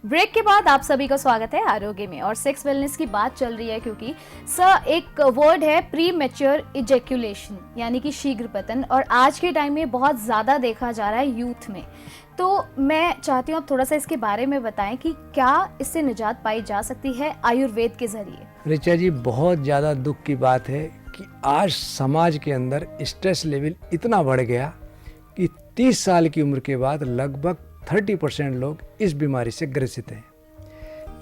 Break के बाद आप सभी का स्वागत है आरोग्य में। और सेक्स वेलनेस की बात चल रही है क्योंकि सर एक वर्ड है प्री मैच्योर इजैक्यूलेशन, यानी कि शीघ्र पतन, और आज के टाइम में बहुत ज़्यादा देखा जा रहा है यूथ में। तो मैं चाहती हूँ आप थोड़ा सा इसके बारे में बताएं कि क्या इससे निजात पाई जा सकती है आयुर्वेद के जरिए। ऋचा जी, बहुत ज़्यादा दुख की बात है कि आज समाज के अंदर स्ट्रेस लेवल इतना बढ़ गया कि 30 साल की उम्र के बाद लगभग 30% लोग इस बीमारी से ग्रसित हैं।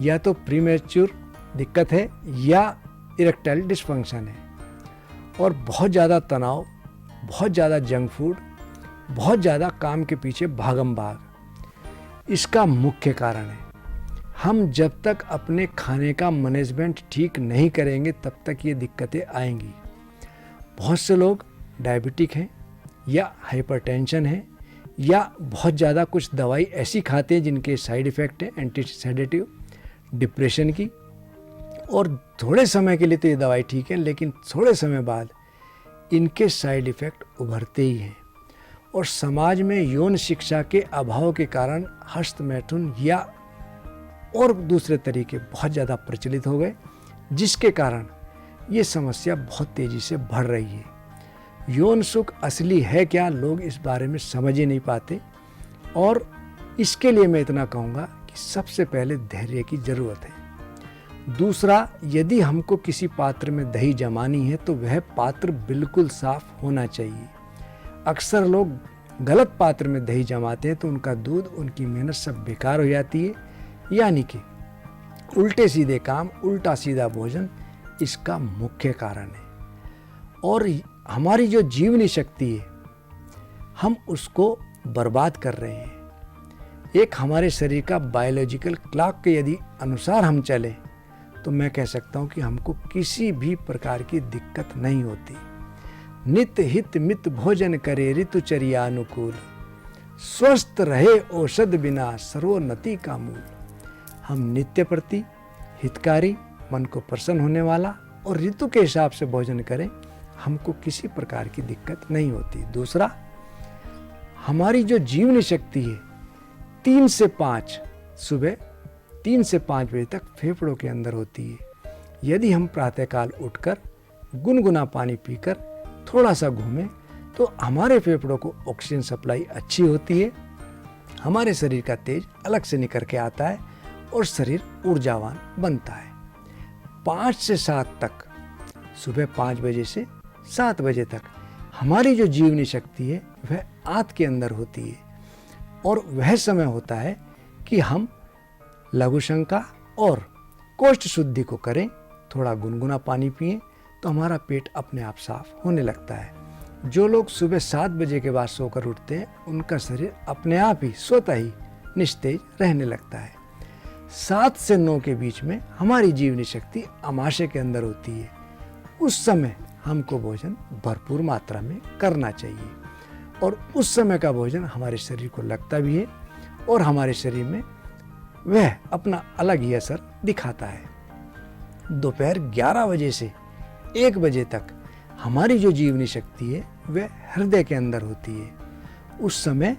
या तो प्रीमेच्योर दिक्कत है या इरेक्टाइल डिस्फंक्शन है। और बहुत ज़्यादा तनाव, बहुत ज़्यादा जंक फूड, बहुत ज़्यादा काम के पीछे भागम भाग इसका मुख्य कारण है। हम जब तक अपने खाने का मैनेजमेंट ठीक नहीं करेंगे तब तक ये दिक्कतें आएंगी। बहुत से लोग डायबिटिक हैं या हाइपरटेंशन है या बहुत ज़्यादा कुछ दवाई ऐसी खाते हैं जिनके साइड इफ़ेक्ट है एंटी सेडेटिव, डिप्रेशन की। और थोड़े समय के लिए तो ये दवाई ठीक है, लेकिन थोड़े समय बाद इनके साइड इफ़ेक्ट उभरते ही हैं। और समाज में यौन शिक्षा के अभाव के कारण हस्तमैथुन या और दूसरे तरीके बहुत ज़्यादा प्रचलित हो गए, जिसके कारण ये समस्या बहुत तेज़ी से बढ़ रही है। यौन सुख असली है क्या, लोग इस बारे में समझ ही नहीं पाते। और इसके लिए मैं इतना कहूँगा कि सबसे पहले धैर्य की ज़रूरत है। दूसरा, यदि हमको किसी पात्र में दही जमानी है तो वह पात्र बिल्कुल साफ होना चाहिए। अक्सर लोग गलत पात्र में दही जमाते हैं तो उनका दूध, उनकी मेहनत सब बेकार हो जाती है। यानी कि उल्टे सीधे काम, उल्टा सीधा भोजन इसका मुख्य कारण है। और हमारी जो जीवनी शक्ति है हम उसको बर्बाद कर रहे हैं। एक हमारे शरीर का बायोलॉजिकल क्लॉक के यदि अनुसार हम चलें तो मैं कह सकता हूँ कि हमको किसी भी प्रकार की दिक्कत नहीं होती। नित्य हित मित भोजन करे ऋतुचर्या अनुकूल, स्वस्थ रहे औषध बिना सर्वोन्नति का मूल। हम नित्य प्रति हितकारी, मन को प्रसन्न होने वाला और ऋतु के हिसाब से भोजन करें, हमको किसी प्रकार की दिक्कत नहीं होती। दूसरा, हमारी जो जीवनी शक्ति है 3 से 5 सुबह 3 से 5 बजे तक फेफड़ों के अंदर होती है। यदि हम प्रातःकाल उठकर गुनगुना पानी पीकर थोड़ा सा घूमें तो हमारे फेफड़ों को ऑक्सीजन सप्लाई अच्छी होती है, हमारे शरीर का तेज अलग से निकल के आता है और शरीर ऊर्जावान बनता है। 5 से 7 तक, सुबह 5 बजे से 7 बजे तक हमारी जो जीवनी शक्ति है वह आंत के अंदर होती है। और वह समय होता है कि हम लघु शंका और कोष्ठ शुद्धि को करें, थोड़ा गुनगुना पानी पिएं तो हमारा पेट अपने आप साफ होने लगता है। जो लोग सुबह 7 बजे के बाद सोकर उठते हैं उनका शरीर अपने आप ही स्वतः ही निस्तेज रहने लगता है। 7 से 9 के बीच में हमारी जीवनी शक्ति अमाशय के अंदर होती है। उस समय हमको भोजन भरपूर मात्रा में करना चाहिए और उस समय का भोजन हमारे शरीर को लगता भी है और हमारे शरीर में वह अपना अलग ही असर दिखाता है। दोपहर 11 बजे से 1 बजे तक हमारी जो जीवनी शक्ति है वह हृदय के अंदर होती है। उस समय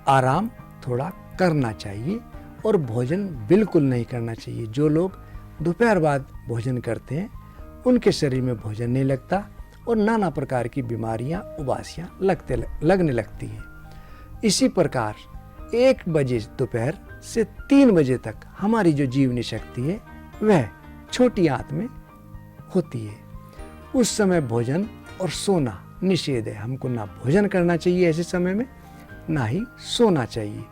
आराम थोड़ा करना चाहिए और भोजन बिल्कुल नहीं करना चाहिए। जो लोग दोपहर बाद भोजन करते हैं उनके शरीर में भोजन नहीं लगता और नाना प्रकार की बीमारियां, उबासियां लगने लगती हैं। इसी प्रकार 1 बजे दोपहर से 3 बजे तक हमारी जो जीवनी शक्ति है वह छोटी आंत में होती है। उस समय भोजन और सोना निषेध है। हमको ना भोजन करना चाहिए ऐसे समय में, ना ही सोना चाहिए,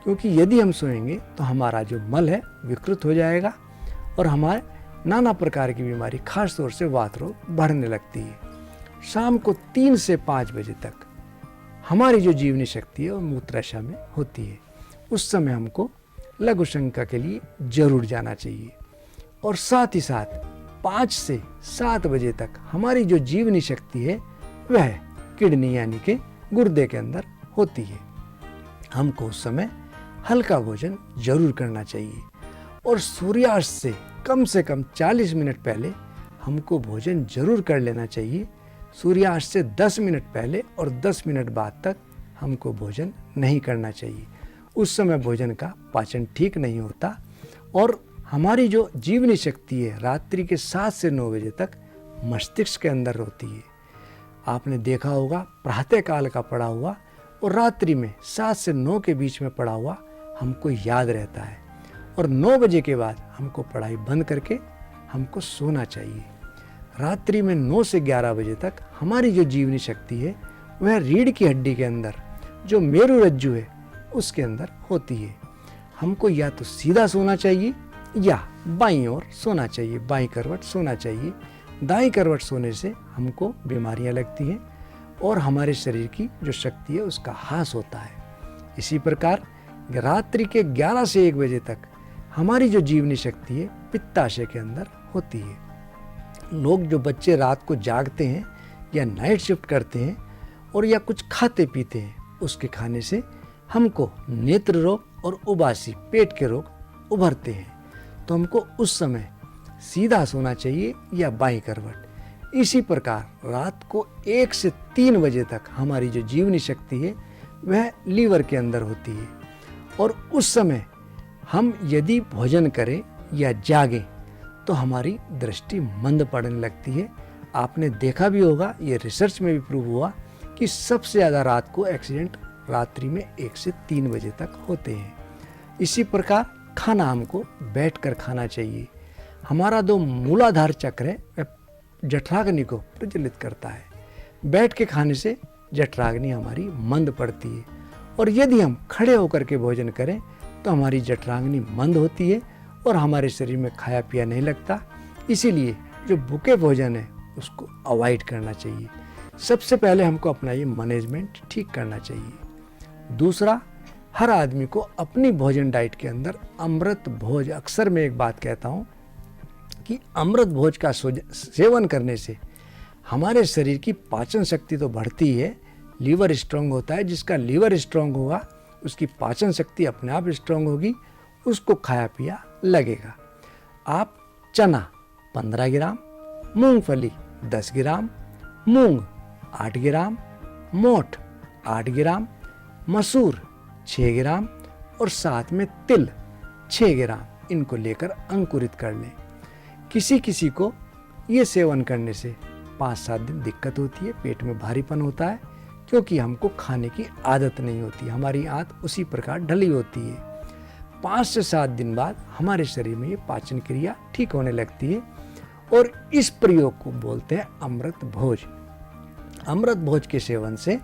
क्योंकि यदि हम सोएंगे तो हमारा जो मल है विकृत हो जाएगा और हमारे नाना प्रकार की बीमारी, खास तौर से वात रोग बढ़ने लगती है। शाम को 3 से 5 बजे तक हमारी जो जीवनी शक्ति है वो मूत्राशय में होती है। उस समय हमको लघु शंका के लिए जरूर जाना चाहिए। और साथ ही साथ 5 से 7 बजे तक हमारी जो जीवनी शक्ति है वह किडनी यानी कि गुर्दे के अंदर होती है। हमको उस समय हल्का भोजन जरूर करना चाहिए और सूर्यास्त से कम 40 मिनट पहले हमको भोजन जरूर कर लेना चाहिए। सूर्यास्त से 10 मिनट पहले और 10 मिनट बाद तक हमको भोजन नहीं करना चाहिए। उस समय भोजन का पाचन ठीक नहीं होता और हमारी जो जीवनी शक्ति है रात्रि के 7 से 9 बजे तक मस्तिष्क के अंदर होती है। आपने देखा होगा प्रातः काल का पढ़ा हुआ और रात्रि में 7 से 9 के बीच में पढ़ा हुआ हमको याद रहता है, और 9 बजे के बाद हमको पढ़ाई बंद करके हमको सोना चाहिए। रात्रि में 9 से 11 बजे तक हमारी जो जीवनी शक्ति है वह रीढ़ की हड्डी के अंदर जो मेरुरज्जु है उसके अंदर होती है। हमको या तो सीधा सोना चाहिए या बाईं ओर सोना चाहिए, बाईं करवट सोना चाहिए। दाईं करवट सोने से हमको बीमारियां लगती हैं और हमारे शरीर की जो शक्ति है उसका ह्रास होता है। इसी प्रकार रात्रि के 11 से 1 बजे तक हमारी जो जीवनी शक्ति है पित्ताशय के अंदर होती है। लोग जो बच्चे रात को जागते हैं या नाइट शिफ्ट करते हैं और या कुछ खाते पीते हैं, उसके खाने से हमको नेत्र रोग और उबासी पेट के रोग उभरते हैं। तो हमको उस समय सीधा सोना चाहिए या बाईं करवट। इसी प्रकार रात को 1 से 3 बजे तक हमारी जो जीवनी शक्ति है वह लीवर के अंदर होती है, और उस समय हम यदि भोजन करें या जागें तो हमारी दृष्टि मंद पड़ने लगती है। आपने देखा भी होगा, ये रिसर्च में भी प्रूव हुआ कि सबसे ज़्यादा रात को एक्सीडेंट रात्रि में 1 से 3 बजे तक होते हैं। इसी प्रकार खाना हमको बैठकर खाना चाहिए। हमारा जो मूलाधार चक्र है वह जठराग्नि को प्रज्वलित करता है। बैठ के खाने से जठराग्नि हमारी मंद पड़ती है, और यदि हम खड़े होकर के भोजन करें तो हमारी जठराग्नि मंद होती है और हमारे शरीर में खाया पिया नहीं लगता। इसीलिए जो भूखे भोजन है उसको अवॉइड करना चाहिए। सबसे पहले हमको अपना ये मैनेजमेंट ठीक करना चाहिए। दूसरा, हर आदमी को अपनी भोजन डाइट के अंदर अमृत भोज, अक्सर मैं एक बात कहता हूँ कि अमृत भोज का सेवन करने से हमारे शरीर की पाचन शक्ति तो बढ़ती है, लीवर स्ट्रांग होता है। जिसका लीवर स्ट्रांग होगा उसकी पाचन शक्ति अपने आप स्ट्रांग होगी, उसको खाया पिया लगेगा। आप चना 15 ग्राम, मूंगफली 10 ग्राम, मूंग 8 ग्राम, मोठ 8 ग्राम, मसूर 6 ग्राम और साथ में तिल 6 ग्राम, इनको लेकर अंकुरित कर लें। किसी किसी को ये सेवन करने से 5-7 दिन दिक्कत होती है, पेट में भारीपन होता है, क्योंकि हमको खाने की आदत नहीं होती, हमारी आंत उसी प्रकार ढली होती है। 5 से 7 दिन बाद हमारे शरीर में ये पाचन क्रिया ठीक होने लगती है, और इस प्रयोग को बोलते हैं अमृत भोज। अमृत भोज के सेवन से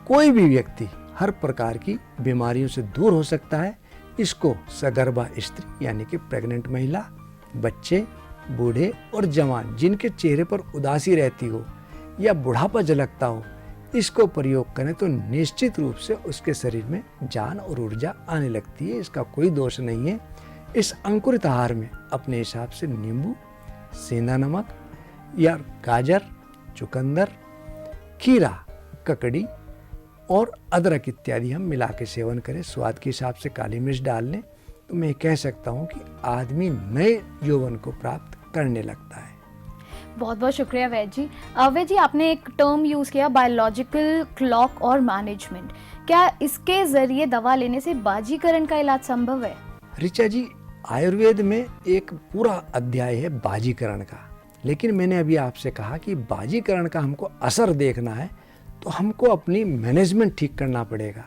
कोई भी व्यक्ति हर प्रकार की बीमारियों से दूर हो सकता है। इसको सगर्भा स्त्री यानी कि प्रेग्नेंट महिला, बच्चे, बूढ़े और जवान जिनके चेहरे पर उदासी रहती हो या बुढ़ापा झलकता हो, इसको प्रयोग करें तो निश्चित रूप से उसके शरीर में जान और ऊर्जा आने लगती है। इसका कोई दोष नहीं है। इस अंकुरित आहार में अपने हिसाब से नींबू, सेंधा नमक या गाजर, चुकंदर, खीरा, ककड़ी और अदरक इत्यादि हम मिला के सेवन करें। स्वाद के हिसाब से काली मिर्च डाल लें तो मैं कह सकता हूँ कि आदमी नए यौवन को प्राप्त करने लगता है। बहुत बहुत शुक्रिया वैद्य जी। वैद्य जी, आपने एक टर्म यूज़ किया बायोलॉजिकल क्लॉक और मैनेजमेंट। क्या इसके ज़रिए दवा लेने से बाजीकरण का इलाज संभव है? ऋचा जी, आयुर्वेद में एक पूरा अध्याय है बाजीकरण का, लेकिन मैंने अभी आपसे कहा कि बाजीकरण का हमको असर देखना है तो हमको अपनी मैनेजमेंट ठीक करना पड़ेगा।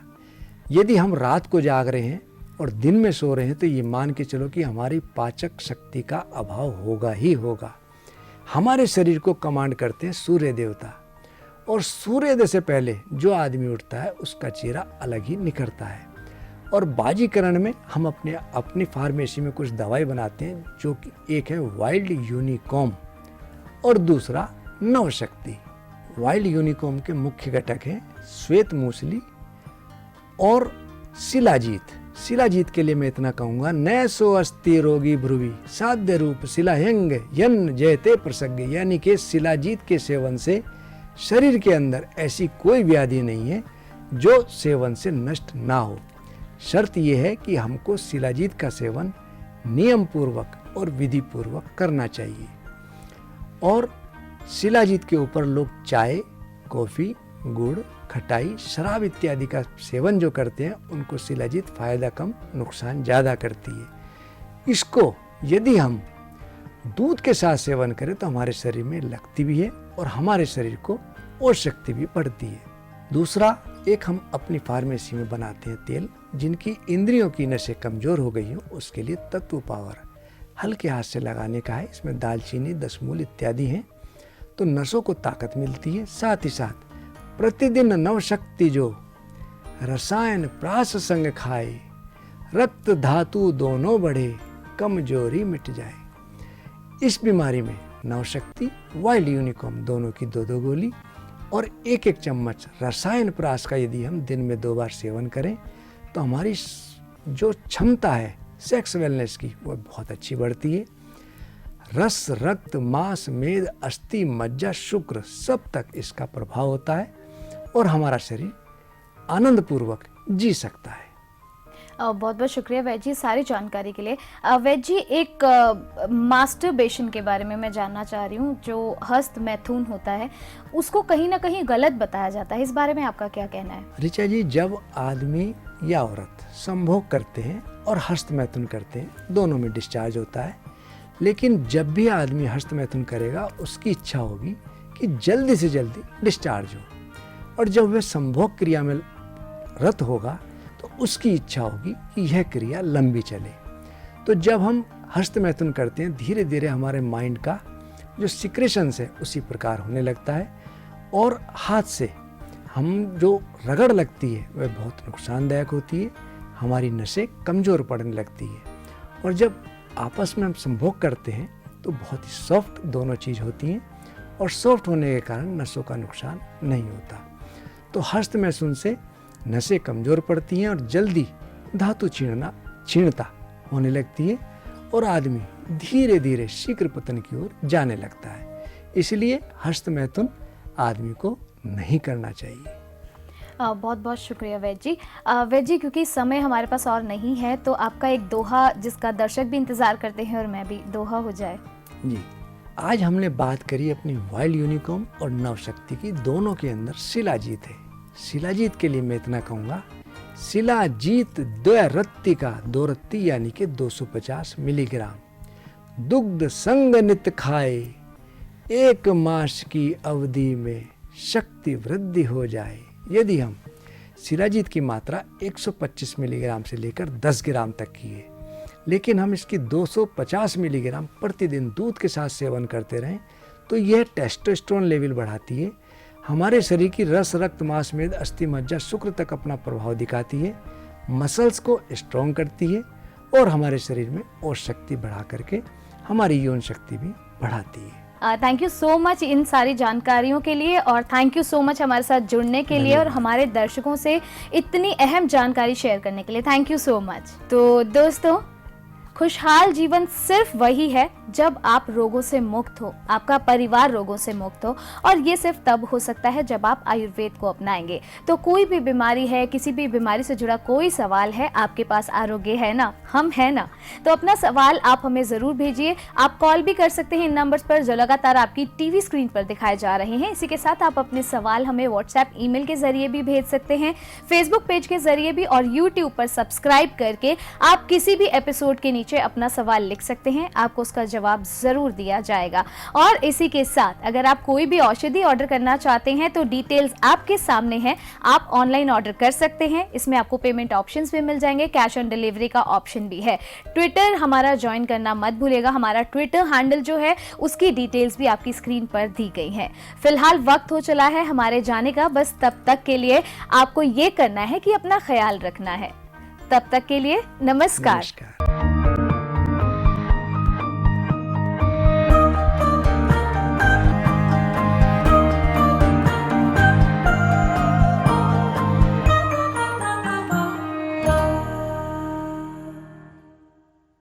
यदि हम रात को जाग रहे हैं और दिन में सो रहे हैं तो ये मान के चलो कि हमारी पाचक शक्ति का अभाव होगा ही होगा। हमारे शरीर को कमांड करते हैं सूर्य देवता, और सूर्योदय से पहले जो आदमी उठता है उसका चेहरा अलग ही निखरता है। और बाजीकरण में हम अपनी फार्मेसी में कुछ दवाई बनाते हैं, जो कि एक है वाइल्ड यूनिकॉर्न और दूसरा नवशक्ति। वाइल्ड यूनिकॉर्न के मुख्य घटक हैं श्वेत मूसली और शिलाजीत। शिलाजीत के लिए मैं इतना कहूँगा, नैसो अस्ति रोगी भ्रुवि साध्य रूप शिलाहंग यन जयते प्रसज्ञ, यानी कि शिलाजीत के सेवन से शरीर के अंदर ऐसी कोई व्याधि नहीं है जो सेवन से नष्ट ना हो। शर्त यह है कि हमको शिलाजीत का सेवन नियम पूर्वक और विधि पूर्वक करना चाहिए। और शिलाजीत के ऊपर लोग चाय, कॉफ़ी, गुड़, खटाई, शराब इत्यादि का सेवन जो करते हैं उनको शिलाजीत फायदा कम नुकसान ज़्यादा करती है। इसको यदि हम दूध के साथ सेवन करें तो हमारे शरीर में लगती भी है और हमारे शरीर को और शक्ति भी बढ़ती है। दूसरा, एक हम अपनी फार्मेसी में बनाते हैं तेल, जिनकी इंद्रियों की नसें कमजोर हो गई हो उसके लिए तत्व पावर हल्के हाथ से लगाने का है। इसमें दालचीनी, दशमूल इत्यादि हैं, तो नसों को ताकत मिलती है। साथ ही साथ प्रतिदिन नव शक्ति जो रसायन प्रास संग खाए, रक्त धातु दोनों बढ़े, कमजोरी मिट जाए। इस बीमारी में नवशक्ति, वाइल्ड यूनिकॉर्न दोनों की 2-2 गोली और 1-1 चम्मच रसायन प्राश का यदि हम दिन में 2 बार सेवन करें तो हमारी जो क्षमता है सेक्स वेलनेस की वो बहुत अच्छी बढ़ती है। रस, रक्त, मांस, मेद, अस्थि, मज्जा, शुक्र सब तक इसका प्रभाव होता है और हमारा शरीर आनंद पूर्वक जी सकता है। बहुत बहुत शुक्रिया वैद जी सारी जानकारी के लिए। वैद जी, एक मास्टरबेशन के बारे में मैं जानना चाह रही हूँ। जो हस्त मैथुन होता है उसको कहीं ना कहीं गलत बताया जाता है, इस बारे में आपका क्या कहना है? ऋचा जी, जब आदमी या औरत संभोग करते हैं और हस्त मैथुन करते हैं, दोनों में डिस्चार्ज होता है। लेकिन जब भी आदमी हस्त मैथुन करेगा उसकी इच्छा होगी कि जल्दी से जल्दी डिस्चार्ज हो, और जब वह संभोग क्रिया में रत होगा तो उसकी इच्छा होगी कि यह क्रिया लंबी चले। तो जब हम हस्त मैथुन करते हैं, धीरे धीरे हमारे माइंड का जो सिक्रेशंस है उसी प्रकार होने लगता है, और हाथ से हम जो रगड़ लगती है वह बहुत नुकसानदायक होती है। हमारी नसें कमज़ोर पड़ने लगती है, और जब आपस में हम संभोग करते हैं तो बहुत ही सॉफ्ट दोनों चीज़ होती हैं, और सॉफ्ट होने के कारण नसों का नुकसान नहीं होता। तो हस्त मैथुन से नसें कमज़ोर पड़ती हैं और जल्दी धातु क्षीणता होने लगती है, और आदमी धीरे धीरे शीघ्र पतन की ओर जाने लगता है। इसलिए हस्त मैथुन आदमी को नहीं करना चाहिए। बहुत बहुत शुक्रिया वैद जी। वैद जी, क्योंकि समय हमारे पास और नहीं है तो आपका एक दोहा जिसका दर्शक भी इंतज़ार करते हैं और मैं भी, दोहा हो जाए जी। आज हमने बात करी अपनी वाइल्ड यूनिकॉर्न और नवशक्ति की, दोनों के अंदर शिलाजीत है। शिलाजीत के लिए मैं इतना कहूँगा, शिलाजीत 2 रत्ती का 2 रत्ती यानी कि 250 मिलीग्राम दुग्ध संग नित खाए, 1 मास की अवधि में शक्ति वृद्धि हो जाए। यदि हम शिलाजीत की मात्रा 125 मिलीग्राम से लेकर 10 ग्राम तक की है, लेकिन हम इसकी 250 मिलीग्राम प्रतिदिन दूध के साथ सेवन करते रहें तो यह टेस्टोस्टेरोन लेवल बढ़ाती है, हमारे शरीर की रस, रक्त, मांस, मेद, अस्थि, मज्जा, शुक्र तक अपना प्रभाव दिखाती है, मसल्स को स्ट्रॉन्ग करती है, और हमारे शरीर में और शक्ति बढ़ा करके हमारी यौन शक्ति भी बढ़ाती है। Thank you so much in सारी जानकारियों के लिए, और थैंक यू सो मच हमारे साथ जुड़ने के लिए और हमारे दर्शकों से इतनी अहम जानकारी शेयर करने के लिए। Thank you so much. तो दोस्तों, खुशहाल जीवन सिर्फ वही है जब आप रोगों से मुक्त हो, आपका परिवार रोगों से मुक्त हो, और ये सिर्फ तब हो सकता है जब आप आयुर्वेद को अपनाएंगे। तो कोई भी बीमारी है, किसी भी बीमारी से जुड़ा कोई सवाल है, आपके पास आरोग्य है ना, हम है ना, तो अपना सवाल आप हमें ज़रूर भेजिए। आप कॉल भी कर सकते हैं इन नंबर्स पर जो लगातार आपकी टीवी स्क्रीन पर दिखाए जा रहे हैं। इसी के साथ आप अपने सवाल हमें व्हाट्सएप, ईमेल के जरिए भी भेज सकते हैं, फेसबुक पेज के जरिए भी, और यूट्यूब पर सब्सक्राइब करके आप किसी भी एपिसोड के नीचे अपना सवाल लिख सकते हैं, आपको उसका जवाब जरूर दिया जाएगा। और इसी के साथ अगर आप कोई भी औषधि ऑर्डर करना चाहते हैं तो डिटेल्स आपके सामने हैं, आप ऑनलाइन ऑर्डर कर सकते हैं। इसमें आपको पेमेंट ऑप्शंस भी मिल जाएंगे, कैश ऑन डिलीवरी का ऑप्शन भी है। ट्विटर हमारा ज्वाइन करना मत भूलिएगा, हमारा ट्विटर हैंडल जो है उसकी डिटेल्स भी आपकी स्क्रीन पर दी गई हैं। फिलहाल वक्त हो चला है हमारे जाने का, बस तब तक के लिए आपको ये करना है कि अपना ख्याल रखना है। तब तक के लिए नमस्कार।